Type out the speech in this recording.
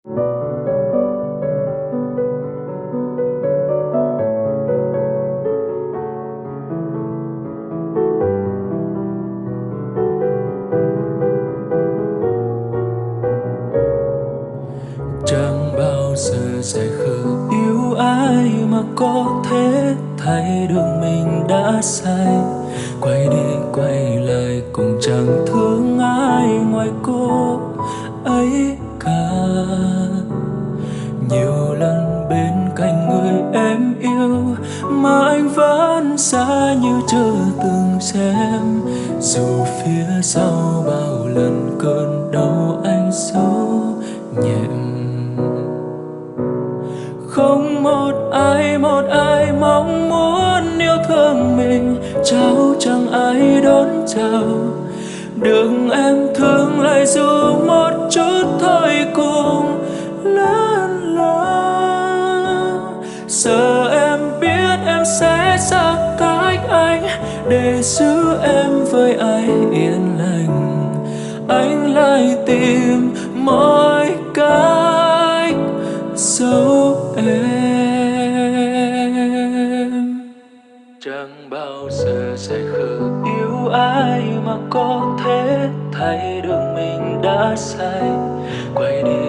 Chẳng bao giờ dại khờ yêu ai mà có thể thay được mình đã sai. Quay đi quay lại cũng chẳng thương ai ngoài cô ấy cả. Nhiều lần bên cạnh người em yêu mà anh vẫn xa như chưa từng xem. Dù phía sau bao lần cơn đau anh giấu nhẹm. Không một ai mong muốn yêu thương mình, trao chẳng ai đón chào. Đừng em thương lại dù một chút thôi cùng lớn lao. Giờ em biết em sẽ xa cách anh để giữ em với ai yên lành. Anh lại tìm mọi cách giấu em. Chẳng bao giờ dại khờ yêu ai mà có thể thay được mình đã sai. Quay đi